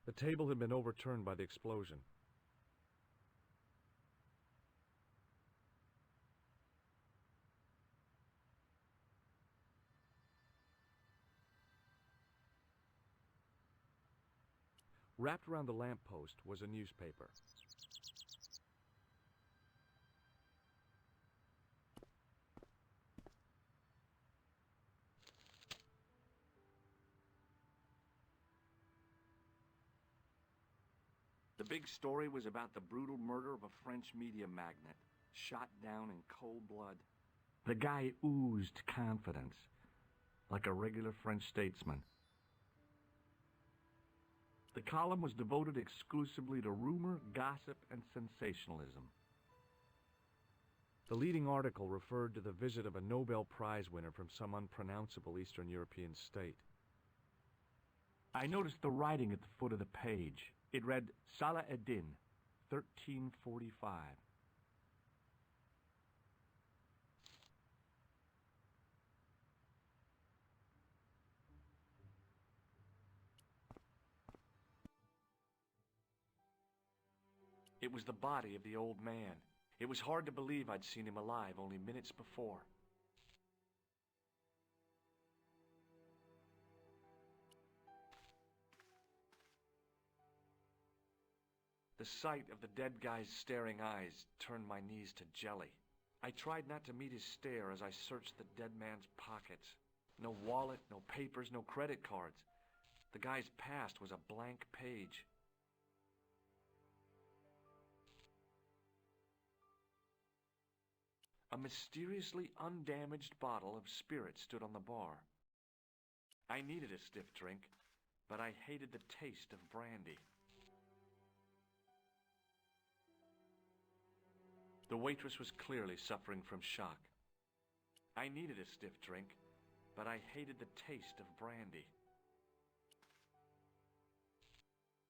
The table had been overturned by the explosion. Wrapped around the lamppost was a newspaper. The big story was about the brutal murder of a French media magnate, shot down in cold blood. The guy oozed confidence, like a regular French statesman. The column was devoted exclusively to rumor, gossip, and sensationalism. The leading article referred to the visit of a Nobel Prize winner from some unpronounceable Eastern European state. I noticed the writing at the foot of the page. It read, Salah Eddin, 1345. It was the body of the old man. It was hard to believe I'd seen him alive only minutes before. The sight of the dead guy's staring eyes turned my knees to jelly. I tried not to meet his stare as I searched the dead man's pockets. No wallet, no papers, no credit cards. The guy's past was a blank page. A mysteriously undamaged bottle of spirit stood on the bar. I needed a stiff drink, but I hated the taste of brandy. The waitress was clearly suffering from shock. I needed a stiff drink, but I hated the taste of brandy.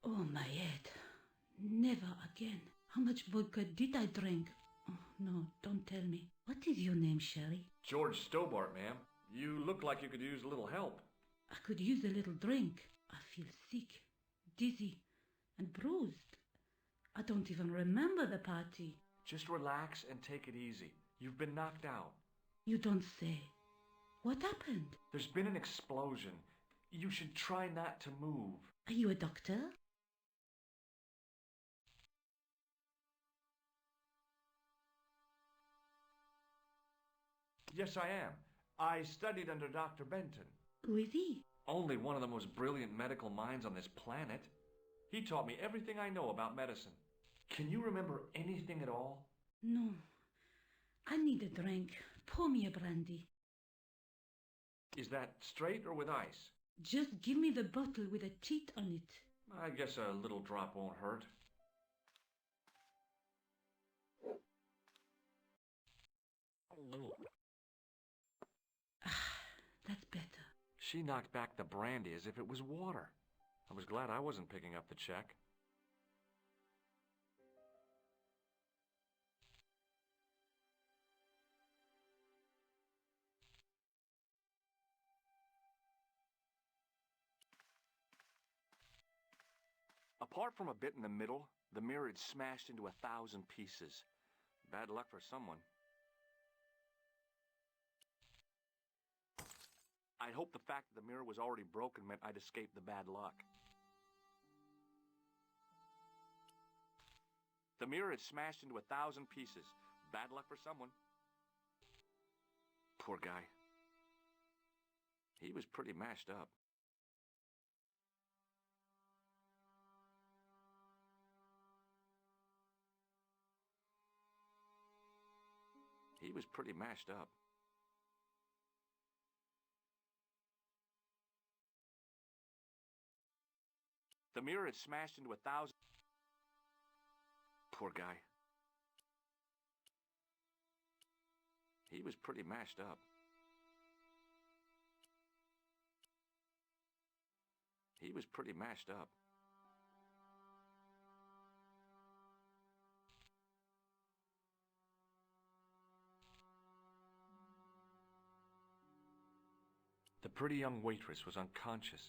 Oh, my head. Never again. How much vodka did I drink? Oh, no, don't tell me. What is your name, Sherry? George Stobart, ma'am. You look like you could use a little help. I could use a little drink. I feel sick, dizzy, and bruised. I don't even remember the party. Just relax and take it easy. You've been knocked out. You don't say. What happened? There's been an explosion. You should try not to move. Are you a doctor? Yes, I am. I studied under Dr. Benton. Who is he? Only one of the most brilliant medical minds on this planet. He taught me everything I know about medicine. Can you remember anything at all? No. I need a drink. Pour me a brandy. Is that straight or with ice? Just give me the bottle with a teat on it. I guess a little drop won't hurt. That's better. She knocked back the brandy as if it was water. I was glad I wasn't picking up the check. Apart from a bit in the middle, the mirror had smashed into 1,000 pieces. Bad luck for someone. I'd hoped the fact that the mirror was already broken meant I'd escaped the bad luck. The mirror had smashed into 1,000 pieces. Bad luck for someone. Poor guy. He was pretty mashed up. He was pretty mashed up. The mirror had smashed into 1,000... Poor guy. He was pretty mashed up. He was pretty mashed up. The pretty young waitress was unconscious.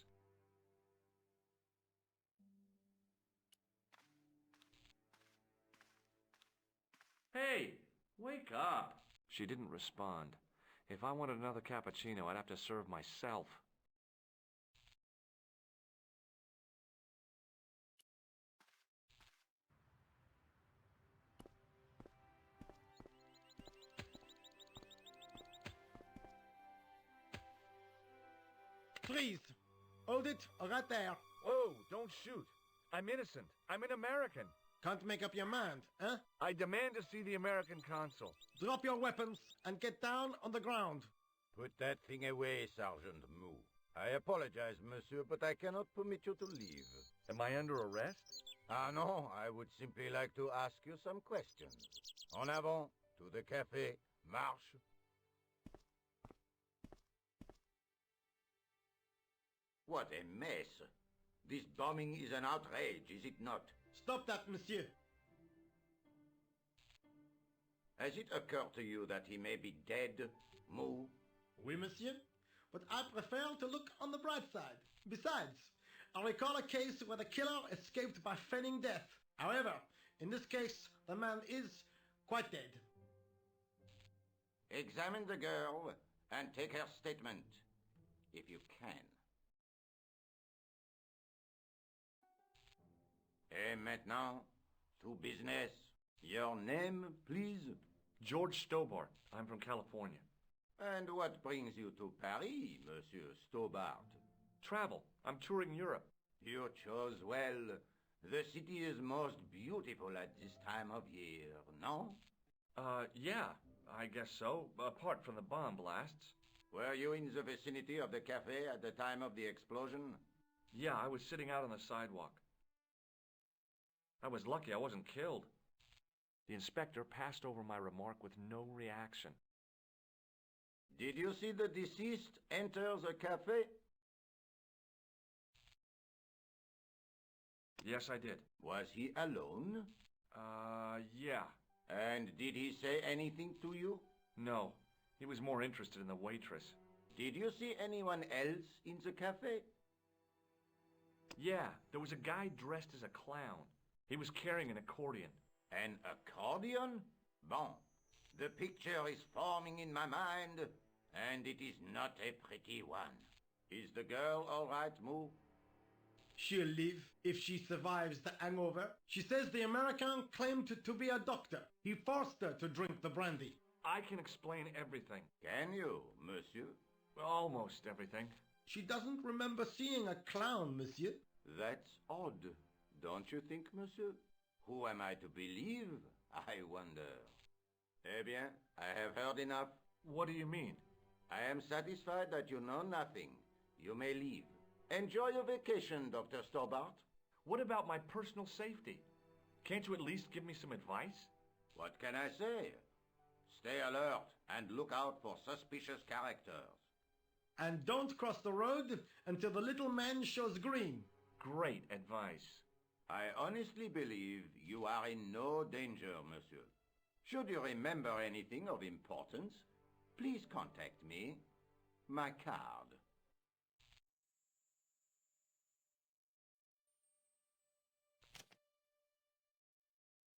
Hey, wake up! She didn't respond. If I wanted another cappuccino, I'd have to serve myself. Please, hold it right there. Whoa, don't shoot. I'm innocent. I'm an American. Can't make up your mind, huh? I demand to see the American consul. Drop your weapons and get down on the ground. Put that thing away, Sergeant Moo. I apologize, monsieur, but I cannot permit you to leave. Am I under arrest? Ah, no, I would simply like to ask you some questions. En avant, to the café, marche. What a mess. This bombing is an outrage, is it not? Stop that, monsieur. Has it occurred to you that he may be dead, Moo? Oui, monsieur. But I prefer to look on the bright side. Besides, I recall a case where the killer escaped by feigning death. However, in this case, the man is quite dead. Examine the girl and take her statement, if you can. Et maintenant, to business. Your name, please? George Stobart. I'm from California. And what brings you to Paris, Monsieur Stobart? Travel. I'm touring Europe. You chose well. The city is most beautiful at this time of year, no? Yeah, I guess so, apart from the bomb blasts. Were you in the vicinity of the cafe at the time of the explosion? Yeah, I was sitting out on the sidewalk. I was lucky I wasn't killed. The inspector passed over my remark with no reaction. Did you see the deceased enter the cafe? Yes, I did. Was he alone? Yeah. And did he say anything to you? No. He was more interested in the waitress. Did you see anyone else in the cafe? Yeah, there was a guy dressed as a clown. He was carrying an accordion. An accordion? Bon. The picture is forming in my mind, and it is not a pretty one. Is the girl all right, Moo? She'll live if she survives the hangover. She says the American claimed to be a doctor. He forced her to drink the brandy. I can explain everything. Can you, monsieur? Almost everything. She doesn't remember seeing a clown, monsieur. That's odd, don't you think, monsieur? Who am I to believe, I wonder? Eh bien, I have heard enough. What do you mean? I am satisfied that you know nothing. You may leave. Enjoy your vacation, Dr. Stobart. What about my personal safety? Can't you at least give me some advice? What can I say? Stay alert and look out for suspicious characters. And don't cross the road until the little man shows green. Great advice. I honestly believe you are in no danger, monsieur. Should you remember anything of importance, please contact me. My card.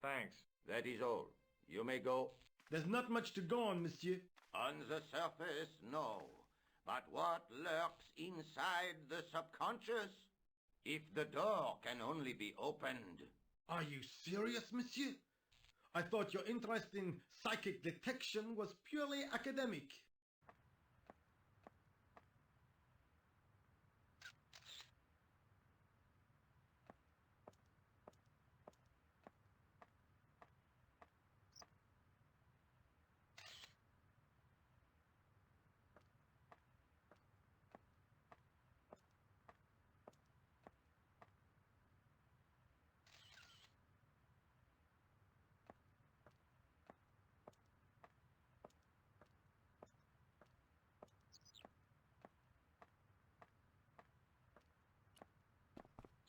Thanks. That is all. You may go. There's not much to go on, monsieur. On the surface, no. But what lurks inside the subconscious? If the door can only be opened. Are you serious, monsieur? I thought your interest in psychic detection was purely academic.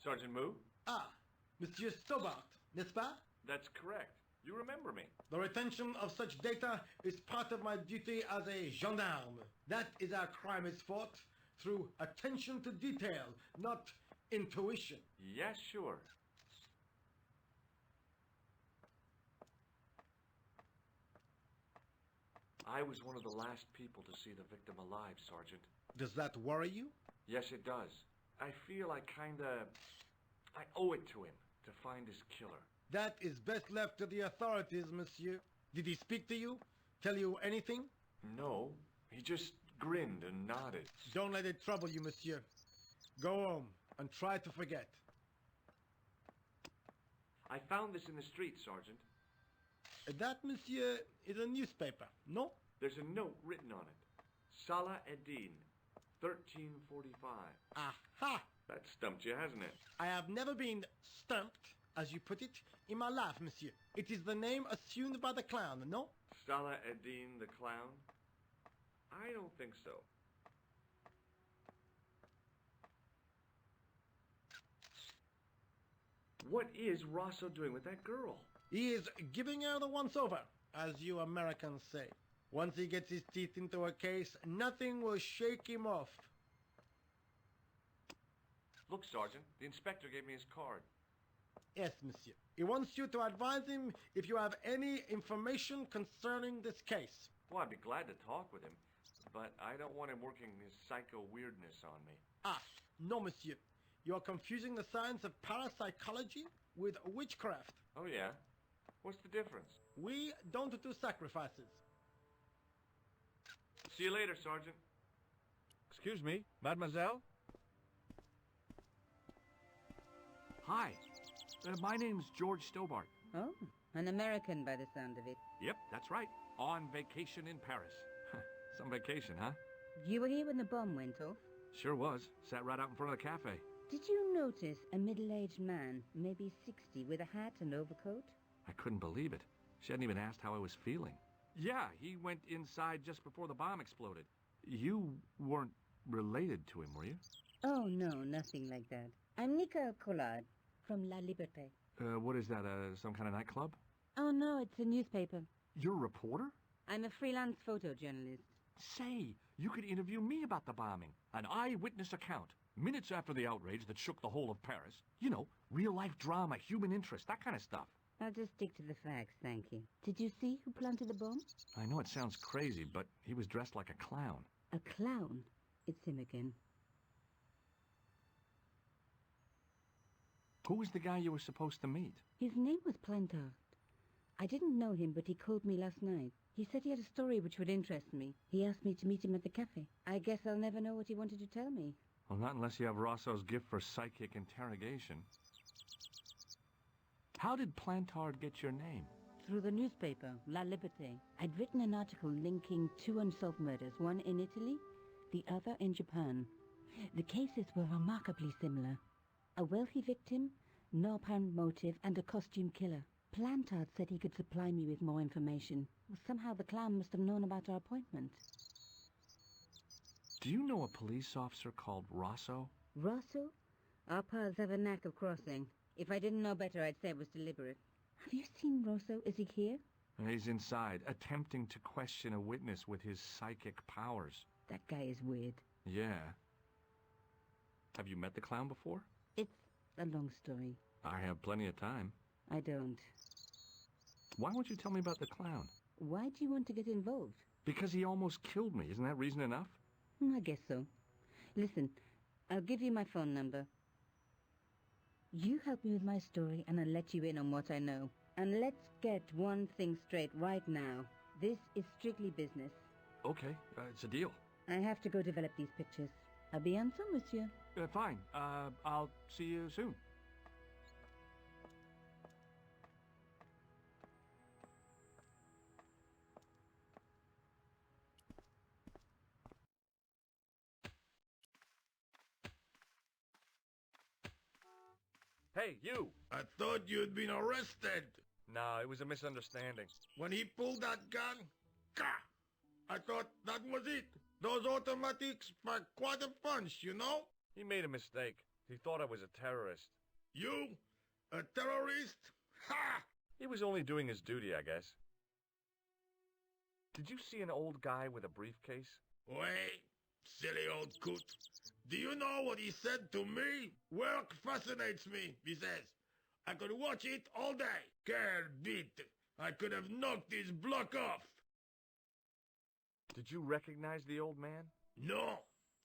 Sergeant Moo? Ah, Monsieur Stobart, n'est-ce pas? That's correct. You remember me. The retention of such data is part of my duty as a gendarme. That is how crime is fought, through attention to detail, not intuition. Yes, sure. I was one of the last people to see the victim alive, Sergeant. Does that worry you? Yes, it does. I feel I owe it to him to find his killer. That is best left to the authorities, monsieur. Did he speak to you? Tell you anything? No, he just grinned and nodded. Don't let it trouble you, monsieur. Go home and try to forget. I found this in the street, Sergeant. That, monsieur, is a newspaper, no? There's a note written on it. Salah Eddin, 1345. Aha! That stumped you, hasn't it? I have never been stumped, as you put it, in my life, monsieur. It is the name assumed by the clown, no? Salah Eddin the clown? I don't think so. What is Rosso doing with that girl? He is giving her the once-over, as you Americans say. Once he gets his teeth into a case, nothing will shake him off. Look, Sergeant, the inspector gave me his card. Yes, monsieur. He wants you to advise him if you have any information concerning this case. Well, I'd be glad to talk with him, but I don't want him working his psycho weirdness on me. Ah, no, monsieur. You are confusing the science of parapsychology with witchcraft. Oh, yeah? What's the difference? We don't do sacrifices. See you later, Sergeant. Excuse me, mademoiselle? Hi. My name's George Stobart. Oh, an American by the sound of it. Yep, that's right. On vacation in Paris. Some vacation, huh? You were here when the bomb went off? Sure was. Sat right out in front of the cafe. Did you notice a middle-aged man, maybe 60, with a hat and overcoat? I couldn't believe it. She hadn't even asked how I was feeling. Yeah, he went inside just before the bomb exploded. You weren't related to him, were you? Oh, no, nothing like that. I'm Nicole Collard from La Liberté. What is that, some kind of nightclub? Oh, no, it's a newspaper. You're a reporter? I'm a freelance photojournalist. Say, you could interview me about the bombing. An eyewitness account. Minutes after the outrage that shook the whole of Paris. You know, real-life drama, human interest, that kind of stuff. I'll just stick to the facts, thank you. Did you see who planted the bomb? I know it sounds crazy, but he was dressed like a clown. A clown? It's him again. Who was the guy you were supposed to meet? His name was Plantard. I didn't know him, but he called me last night. He said he had a story which would interest me. He asked me to meet him at the cafe. I guess I'll never know what he wanted to tell me. Well, not unless you have Rosso's gift for psychic interrogation. How did Plantard get your name? Through the newspaper, La Liberté. I'd written an article linking two unsolved murders, one in Italy, the other in Japan. The cases were remarkably similar. A wealthy victim, no apparent motive, and a costume killer. Plantard said he could supply me with more information. Somehow the clown must have known about our appointment. Do you know a police officer called Rosso? Rosso? Our paths have a knack of crossing. If I didn't know better, I'd say it was deliberate. Have you seen Rosso? Is he here? He's inside, attempting to question a witness with his psychic powers. That guy is weird. Yeah. Have you met the clown before? It's a long story. I have plenty of time. I don't. Why won't you tell me about the clown? Why do you want to get involved? Because he almost killed me. Isn't that reason enough? I guess so. Listen, I'll give you my phone number. You help me with my story and I'll let you in on what I know. And let's get one thing straight right now. This is strictly business. Okay, it's a deal. I have to go develop these pictures. À bientôt, monsieur. Fine. I'll see you soon. Hey, you! I thought you'd been arrested. No, it was a misunderstanding. When he pulled that gun, I thought that was it. Those automatics pack quite a punch, you know? He made a mistake. He thought I was a terrorist. You? A terrorist? Ha! He was only doing his duty, I guess. Did you see an old guy with a briefcase? Wait, silly old coot. Do you know what he said to me? Work fascinates me, he says. I could watch it all day. Quelle bite. I could have knocked his block off. Did you recognize the old man? No.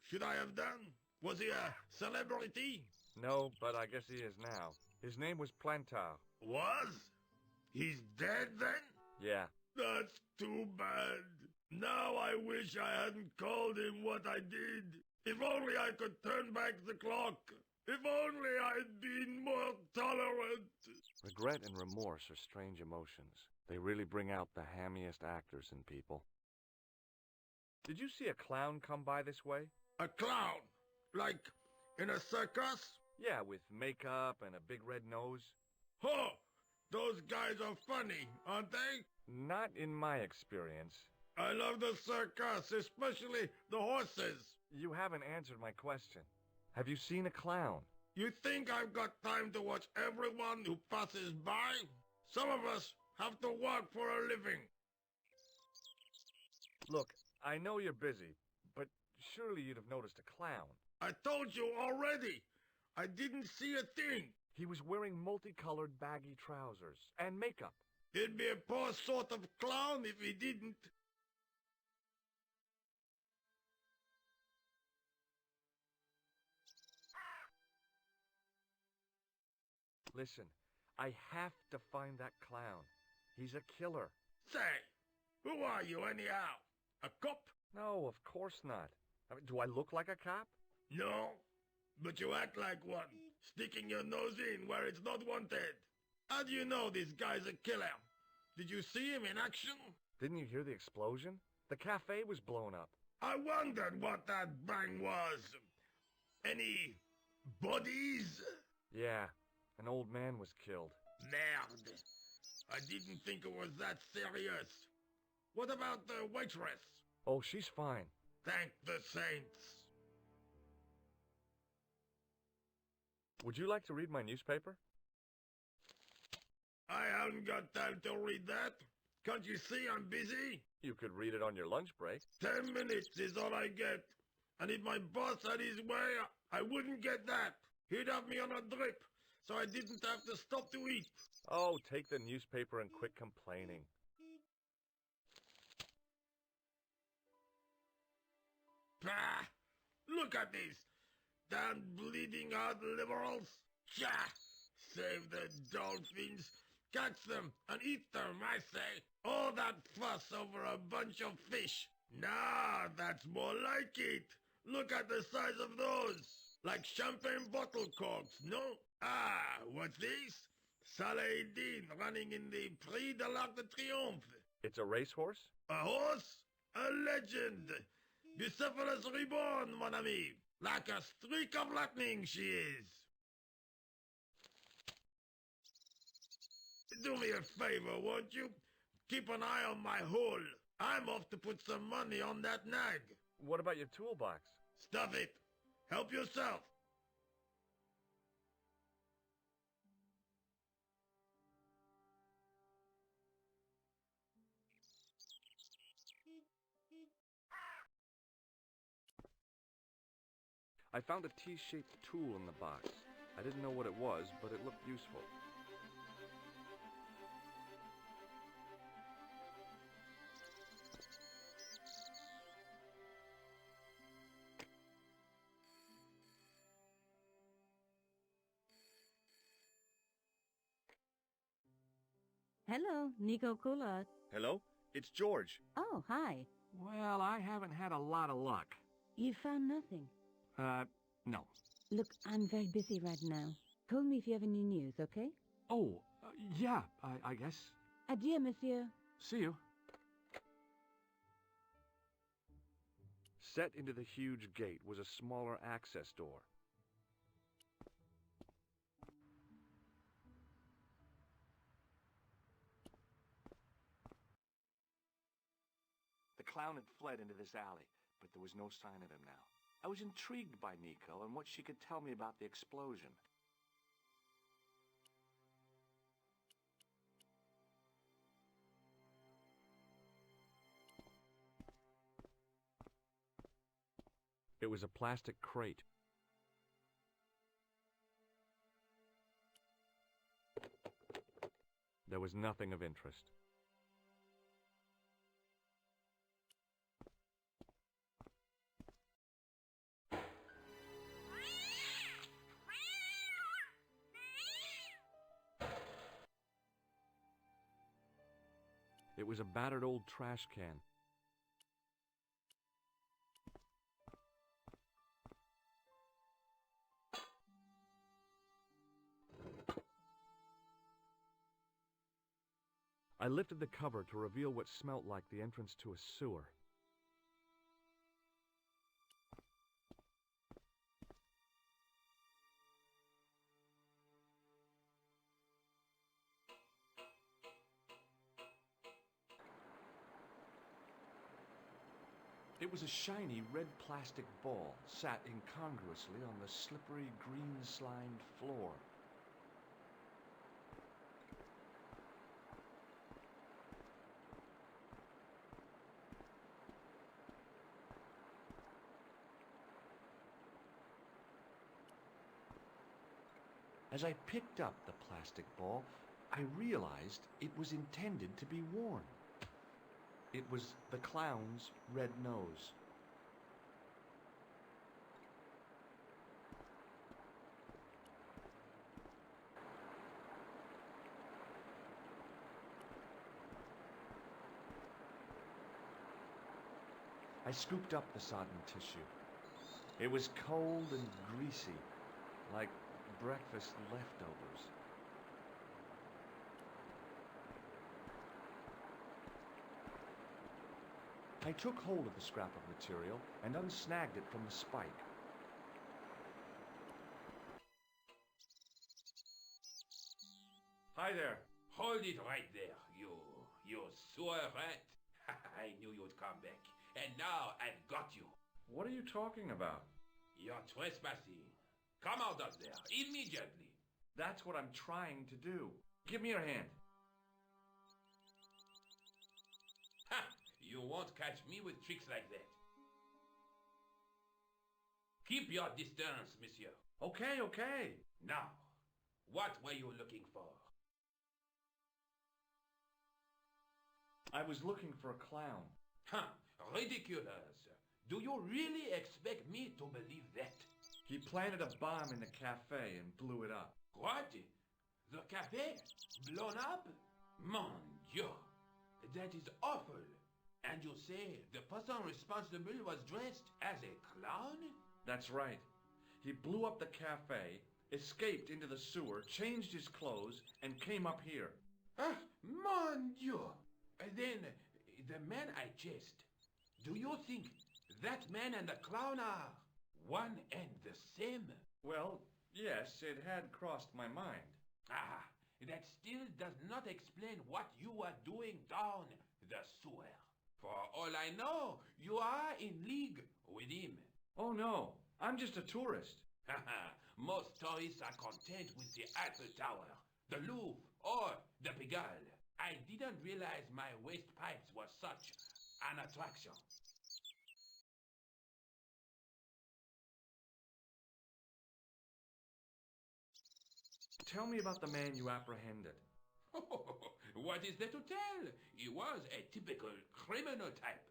Should I have done? Was he a celebrity? No, but I guess he is now. His name was Plantar. Was? He's dead then? Yeah. That's too bad. Now I wish I hadn't called him what I did. If only I could turn back the clock. If only I'd been more tolerant. Regret and remorse are strange emotions. They really bring out the hammiest actors in people. Did you see a clown come by this way? A clown? Like in a circus? Yeah, with makeup and a big red nose. Oh, those guys are funny, aren't they? Not in my experience. I love the circus, especially the horses. You haven't answered my question. Have you seen a clown? You think I've got time to watch everyone who passes by? Some of us have to work for a living. Look, I know you're busy, but surely you'd have noticed a clown. I told you already. I didn't see a thing. He was wearing multicolored baggy trousers and makeup. He'd be a poor sort of clown if he didn't. Listen, I have to find that clown. He's a killer. Say, who are you anyhow? A cop? No, of course not. I mean, do I look like a cop? No, but you act like one, sticking your nose in where it's not wanted. How do you know this guy's a killer? Did you see him in action? Didn't you hear the explosion? The cafe was blown up. I wondered what that bang was. Any bodies? Yeah, an old man was killed. Merde. I didn't think it was that serious. What about the waitress? Oh, she's fine. Thank the saints. Would you like to read my newspaper? I haven't got time to read that. Can't you see I'm busy? You could read it on your lunch break. 10 minutes is all I get. And if my boss had his way, I wouldn't get that. He'd have me on a drip, so I didn't have to stop to eat. Oh, take the newspaper and quit complaining. Pah! Look at this. Damn bleeding heart liberals. Tcha! Save the dolphins. Catch them and eat them, I say. All that fuss over a bunch of fish. Nah, that's more like it. Look at the size of those. Like champagne bottle corks, no? Ah, what's this? Saladin running in the Prix de l'Arc de Triomphe. It's a racehorse? A horse? A legend. Bucephalus reborn, mon ami. Like a streak of lightning she is. Do me a favor, won't you? Keep an eye on my hole. I'm off to put some money on that nag. What about your toolbox? Stuff it. Help yourself. I found a T-shaped tool in the box. I didn't know what it was, but it looked useful. Hello, Nico Coulard. Hello? It's George. Oh, hi. Well, I haven't had a lot of luck. You found nothing. No. Look, I'm very busy right now. Call me if you have any news, okay? Oh, yeah, I guess. Adieu, monsieur. See you. Set into the huge gate was a smaller access door. The clown had fled into this alley, but there was no sign of him now. I was intrigued by Nico and what she could tell me about the explosion. It was a plastic crate. There was nothing of interest. It was a battered old trash can. I lifted the cover to reveal what smelt like the entrance to a sewer. It was a shiny red plastic ball, sat incongruously on the slippery green-slimed floor. As I picked up the plastic ball, I realized it was intended to be worn. It was the clown's red nose. I scooped up the sodden tissue. It was cold and greasy, like breakfast leftovers. I took hold of the scrap of material and unsnagged it from the spike. Hi there. Hold it right there, you sewer rat. I knew you'd come back. And now I've got you. What are you talking about? You're trespassing. Come out of there, immediately. That's what I'm trying to do. Give me your hand. Ha! You won't catch me with tricks like that. Keep your distance, monsieur. Okay, okay. Now, what were you looking for? I was looking for a clown. Huh, ridiculous. Do you really expect me to believe that? He planted a bomb in the cafe and blew it up. What? The cafe? Blown up? Mon Dieu! That is awful. And you say the person responsible was dressed as a clown? That's right. He blew up the cafe, escaped into the sewer, changed his clothes, and came up here. Ah, mon Dieu! Then, the man I chased, do you think that man and the clown are one and the same? Well, yes, it had crossed my mind. Ah, that still does not explain what you are doing down the sewer. For all I know, you are in league with him. Oh no, I'm just a tourist. Most tourists are content with the Eiffel Tower, the Louvre, or the Pigalle. I didn't realize my waste pipes were such an attraction. Tell me about the man you apprehended. What is there to tell? He was a typical criminal type,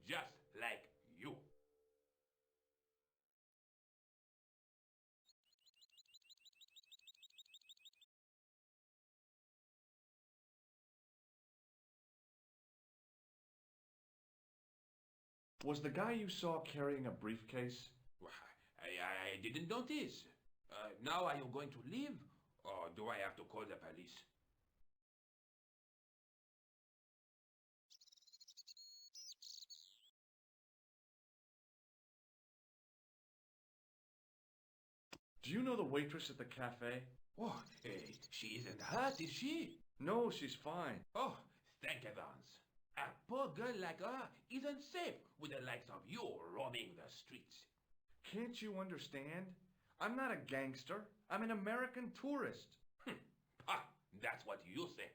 just like you. Was the guy you saw carrying a briefcase? I didn't notice. Now are you going to leave, or do I have to call the police? Do you know the waitress at the cafe? Oh, she isn't hurt, is she? No, she's fine. Oh, thank heavens. A poor girl like her isn't safe with the likes of you roaming the streets. Can't you understand? I'm not a gangster. I'm an American tourist. Ha! That's what you say.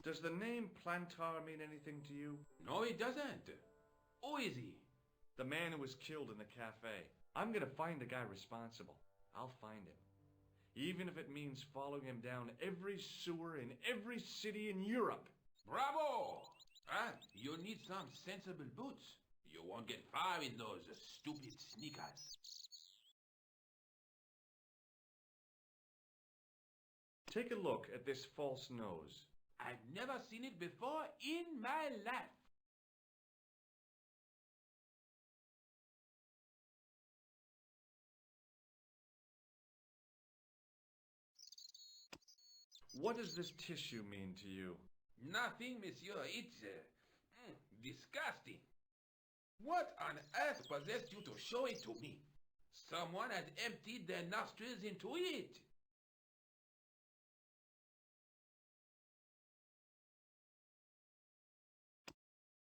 Does the name Plantar mean anything to you? No, it doesn't. Who is he? The man who was killed in the cafe. I'm gonna find the guy responsible. I'll find him. Even if it means following him down every sewer in every city in Europe. Bravo! You need some sensible boots. You won't get far in those stupid sneakers. Take a look at this false nose. I've never seen it before in my life. What does this tissue mean to you? Nothing, monsieur. It's disgusting. What on earth possessed you to show it to me? Someone had emptied their nostrils into it.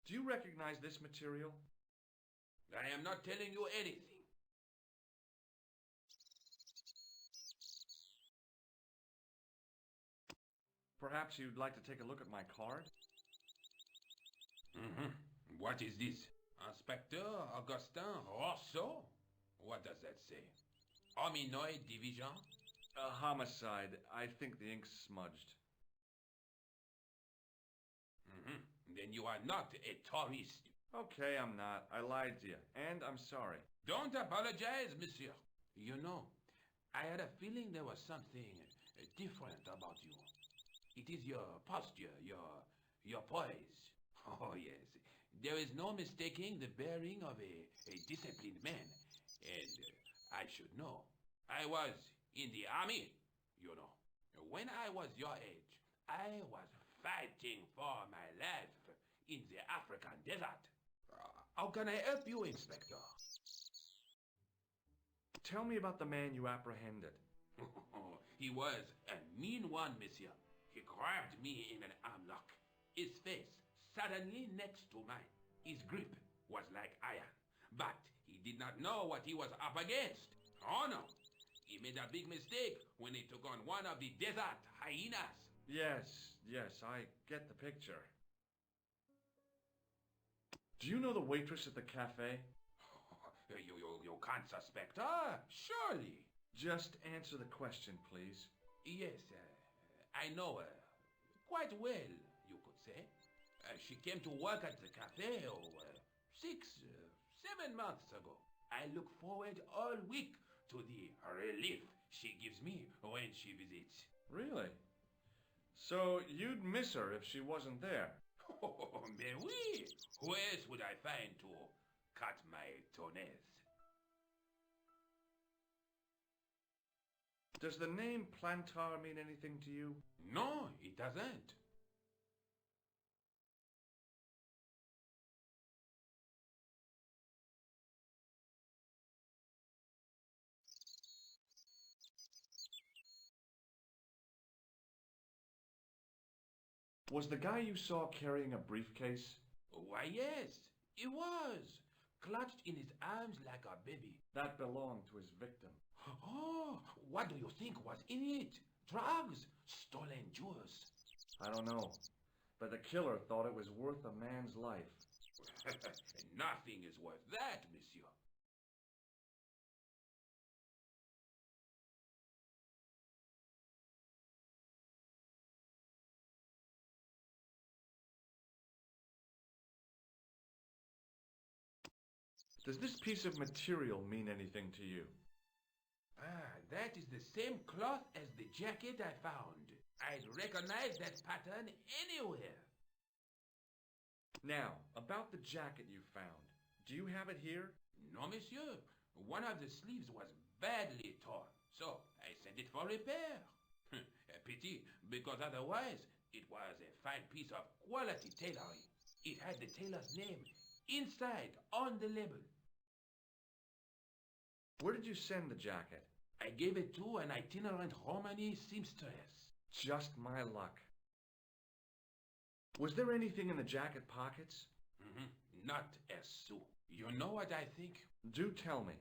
Do you recognize this material? I am not telling you anything. Perhaps you'd like to take a look at my card? What is this? Inspector Augustin Rousseau? What does that say? Hominoid Division? A homicide. I think the ink's smudged. Then you are not a tourist. Okay, I'm not. I lied to you, and I'm sorry. Don't apologize, monsieur. You know, I had a feeling there was something different about you. It is your posture, your poise. Oh, yes. There is no mistaking the bearing of a disciplined man. And I should know. I was in the army, you know. When I was your age, I was fighting for my life in the African desert. How can I help you, Inspector? Tell me about the man you apprehended. He was a mean one, monsieur. He grabbed me in an armlock. His face suddenly next to mine. His grip was like iron. But he did not know what he was up against. Oh no. He made a big mistake when he took on one of the desert hyenas. Yes, I get the picture. Do you know the waitress at the cafe? You can't suspect her, surely. Just answer the question, please. Yes, I know her quite well, you could say. She came to work at the cafe 6, 7 months ago. I look forward all week to the relief she gives me when she visits. Really? So you'd miss her if she wasn't there? Oh, mais oui. Who else would I find to cut my toenails? Does the name Plantar mean anything to you? No, it doesn't. Was the guy you saw carrying a briefcase? Why, yes, he was. Clutched in his arms like a baby. That belonged to his victim. Oh, what do you think was in it? Drugs? Stolen jewels? I don't know, but the killer thought it was worth a man's life. Nothing is worth that, monsieur. Does this piece of material mean anything to you? That is the same cloth as the jacket I found. I'd recognize that pattern anywhere. Now, about the jacket you found. Do you have it here? No, monsieur. One of the sleeves was badly torn, so I sent it for repair. A pity, because otherwise it was a fine piece of quality tailoring. It had the tailor's name inside on the label. Where did you send the jacket? I gave it to an itinerant Romany seamstress. Just my luck. Was there anything in the jacket pockets? Not a sou. You know what I think? Do tell me.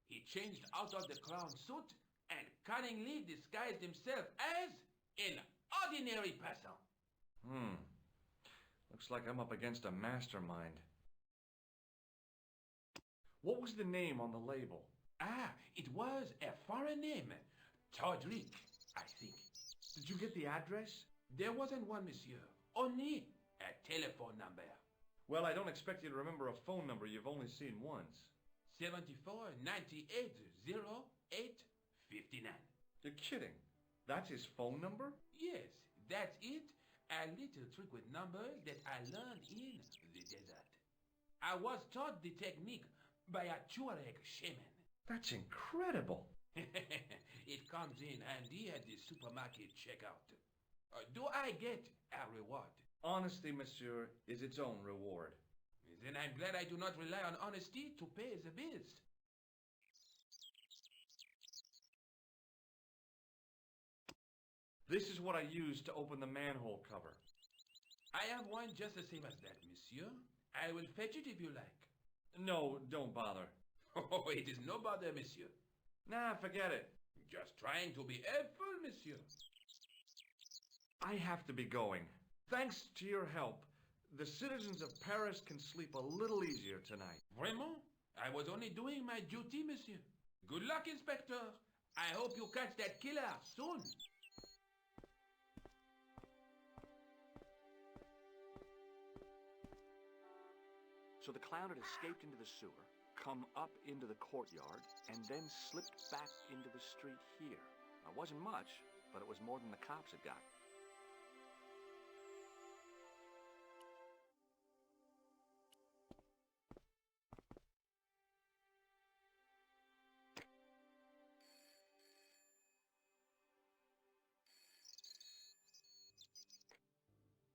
He changed out of the clown suit and cunningly disguised himself as an ordinary person. Looks like I'm up against a mastermind. What was the name on the label? It was a foreign name. Todrick, I think. Did you get the address? There wasn't one, monsieur. Only a telephone number. Well, I don't expect you to remember a phone number you've only seen once. 74 98 08 59. You're kidding. That's his phone number? Yes, that's it. A little trick with numbers that I learned in the desert. I was taught the technique by a Tuareg shaman. That's incredible. It comes in handy at the supermarket checkout. Do I get a reward? Honesty, monsieur, is its own reward. Then I'm glad I do not rely on honesty to pay the bills. This is what I used to open the manhole cover. I have one just the same as that, monsieur. I will fetch it if you like. No, don't bother. Oh, it is no bother, monsieur. Nah, forget it. Just trying to be helpful, monsieur. I have to be going. Thanks to your help, the citizens of Paris can sleep a little easier tonight. Vraiment? I was only doing my duty, monsieur. Good luck, Inspector. I hope you catch that killer soon. So the clown had escaped into the sewer, come up into the courtyard, and then slipped back into the street here. It wasn't much, but it was more than the cops had got.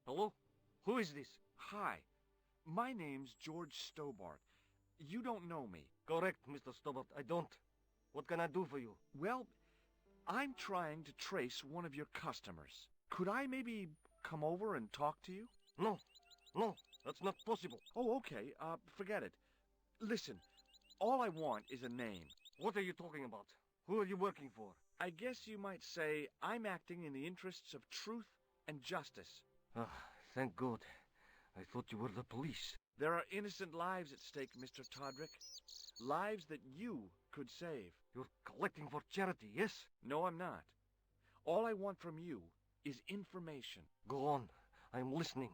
Hello? Who is this? Hi, my name's George Stobart. You don't know me. Correct, Mr. Stobart. I don't. What can I do for you? Well, I'm trying to trace one of your customers. Could I maybe come over and talk to you? No. No, that's not possible. Oh, okay. Forget it. Listen, all I want is a name. What are you talking about? Who are you working for? I guess you might say I'm acting in the interests of truth and justice. Ah, thank God. I thought you were the police. There are innocent lives at stake, Mr. Todrick. Lives that you could save. You're collecting for charity, yes? No, I'm not. All I want from you is information. Go on. I'm listening.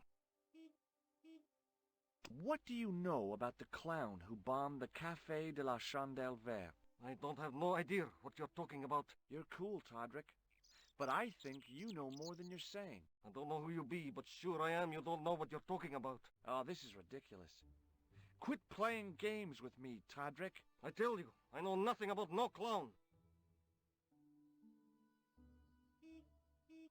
What do you know about the clown who bombed the Café de la Chandelle Verte? I don't have no idea what you're talking about. You're cool, Todrick. But I think you know more than you're saying. I don't know who you be, but sure I am you don't know what you're talking about. Oh, this is ridiculous. Quit playing games with me, Todrick. I tell you, I know nothing about no clown.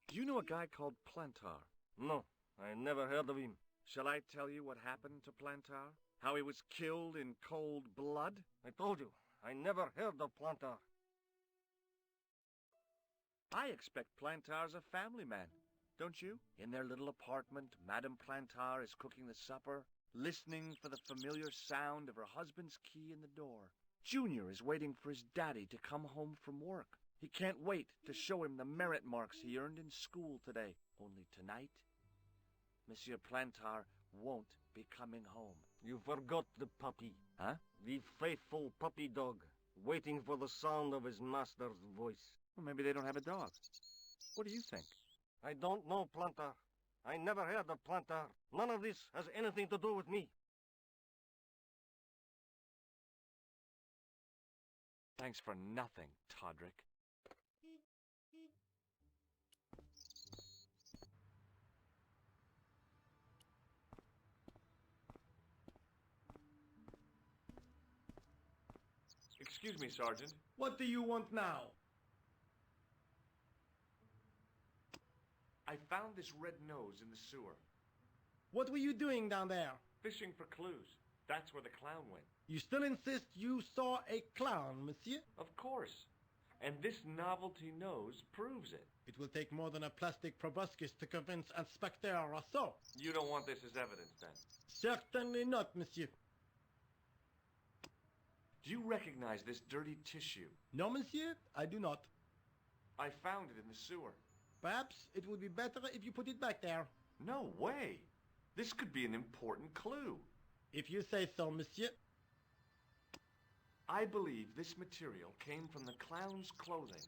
Do you know a guy called Plantar? No, I never heard of him. Shall I tell you what happened to Plantar? How he was killed in cold blood? I told you, I never heard of Plantar. I expect Plantar's a family man, don't you? In their little apartment, Madame Plantar is cooking the supper, listening for the familiar sound of her husband's key in the door. Junior is waiting for his daddy to come home from work. He can't wait to show him the merit marks he earned in school today. Only tonight, Monsieur Plantar won't be coming home. You forgot the puppy. Huh? The faithful puppy dog, waiting for the sound of his master's voice. Well, maybe they don't have a dog. What do you think? I don't know, Plantar. I never heard of Plantar. None of this has anything to do with me. Thanks for nothing, Todrick. Excuse me, Sergeant. What do you want now? I found this red nose in the sewer. What were you doing down there? Fishing for clues. That's where the clown went. You still insist you saw a clown, monsieur? Of course. And this novelty nose proves it. It will take more than a plastic proboscis to convince Inspector Rousseau. You don't want this as evidence, then? Certainly not, monsieur. Do you recognize this dirty tissue? No, monsieur, I do not. I found it in the sewer. Perhaps it would be better if you put it back there. No way. This could be an important clue. If you say so, monsieur. I believe this material came from the clown's clothing.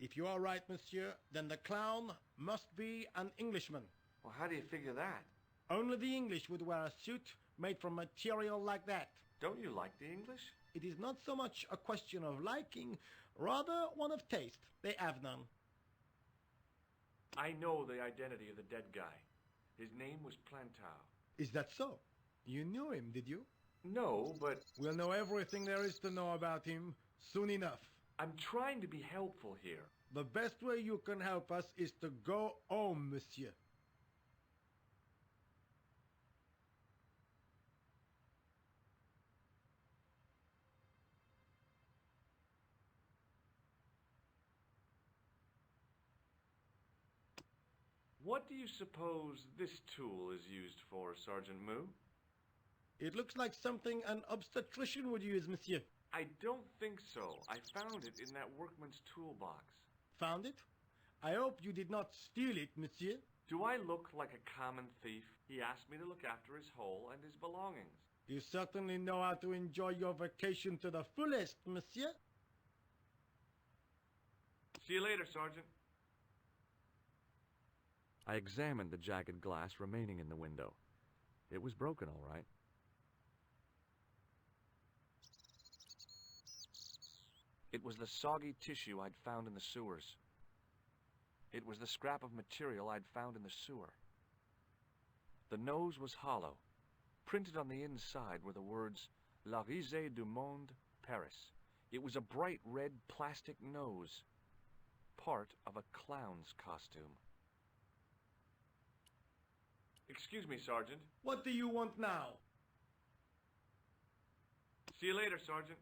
If you are right, monsieur, then the clown must be an Englishman. Well, how do you figure that? Only the English would wear a suit made from material like that. Don't you like the English? It is not so much a question of liking, rather one of taste. They have none. I know the identity of the dead guy. His name was Plantow. Is that so? You knew him, did you? No, but We'll know everything there is to know about him soon enough. I'm trying to be helpful here. The best way you can help us is to go home, monsieur. What do you suppose this tool is used for, Sergeant Moo? It looks like something an obstetrician would use, monsieur. I don't think so. I found it in that workman's toolbox. Found it? I hope you did not steal it, monsieur. Do I look like a common thief? He asked me to look after his hole and his belongings. You certainly know how to enjoy your vacation to the fullest, monsieur. See you later, Sergeant. I examined the jagged glass remaining in the window. It was broken, all right. It was the soggy tissue I'd found in the sewers. It was the scrap of material I'd found in the sewer. The nose was hollow. Printed on the inside were the words, La Risée du Monde, Paris. It was a bright red plastic nose, part of a clown's costume. Excuse me, Sergeant. What do you want now? See you later, Sergeant.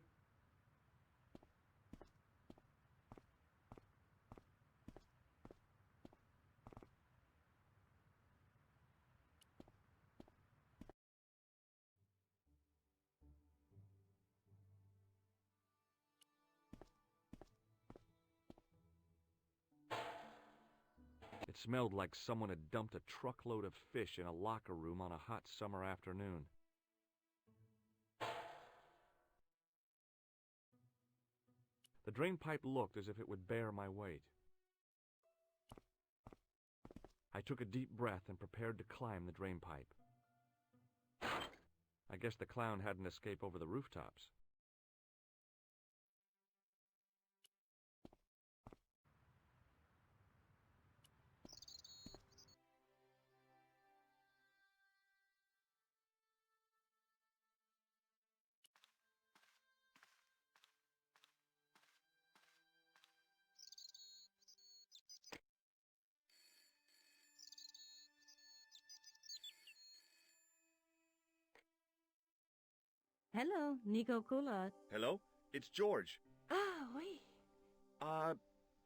It smelled like someone had dumped a truckload of fish in a locker room on a hot summer afternoon. The drain pipe looked as if it would bear my weight. I took a deep breath and prepared to climb the drain pipe. I guess the clown hadn't escaped over the rooftops. Hello, Nico Coulard. Hello? It's George. Ah, oui.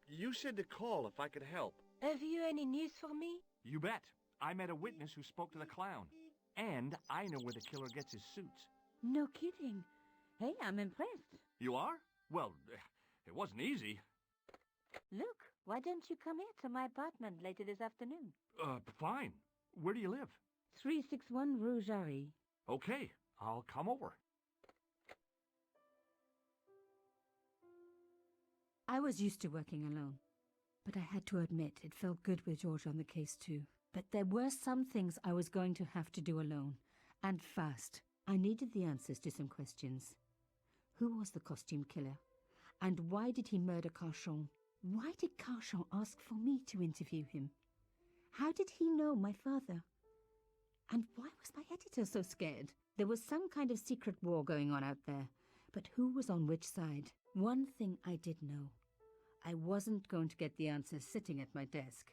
You said to call if I could help. Have you any news for me? You bet. I met a witness who spoke to the clown. And I know where the killer gets his suits. No kidding. Hey, I'm impressed. You are? Well, it wasn't easy. Look, why don't you come here to my apartment later this afternoon? Fine. Where do you live? 361 Rue Jarry. Okay, I'll come over. I was used to working alone, but I had to admit it felt good with George on the case too. But there were some things I was going to have to do alone, and fast. I needed the answers to some questions. Who was the costume killer? And why did he murder Carchon? Why did Carchon ask for me to interview him? How did he know my father? And why was my editor so scared? There was some kind of secret war going on out there, but who was on which side? One thing I did know. I wasn't going to get the answers sitting at my desk.